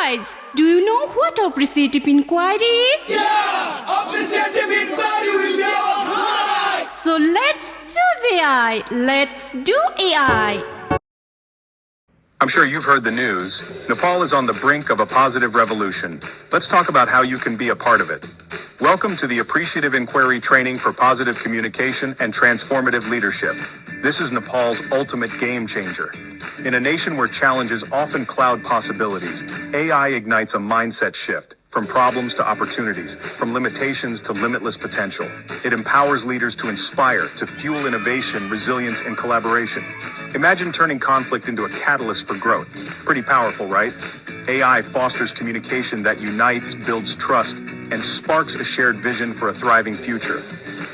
Guys, do you know what appreciative inquiry is? Yeah! Appreciative inquiry will be our highlight! So let's choose AI. Let's do AI. I'm sure you've heard the news. Nepal is on the brink of a positive revolution. Let's talk about how you can be a part of it. Welcome to the Appreciative Inquiry Training for Positive Communication and Transformative Leadership. This is Nepal's ultimate game changer. In a nation where challenges often cloud possibilities, AI ignites a mindset shift. From problems to opportunities, from limitations to limitless potential. It empowers leaders to inspire, to fuel innovation, resilience, and collaboration. Imagine turning conflict into a catalyst for growth. Pretty powerful, right? AI fosters communication that unites, builds trust, and sparks a shared vision for a thriving future.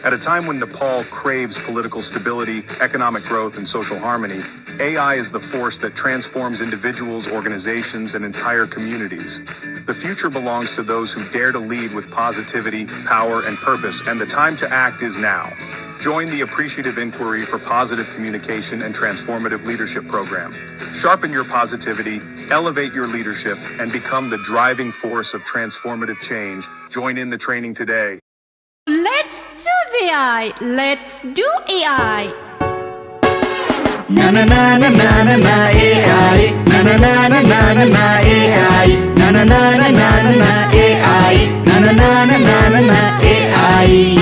At a time when Nepal craves political stability, economic growth, and social harmony, AI is the force that transforms individuals, organizations, and entire communities. The future belongs to those who dare to lead with positivity, power, and purpose, and the time to act is now. Join the Appreciative Inquiry for Positive Communication and Transformative Leadership program. Sharpen your positivity, elevate your leadership, and become the driving force of transformative change. Join in the training today. Let's choose AI. Let's do AI. Na na na na na na na AI. Na na na na na na na AI. Na na na na na na na AI. Na na na na na na na AI.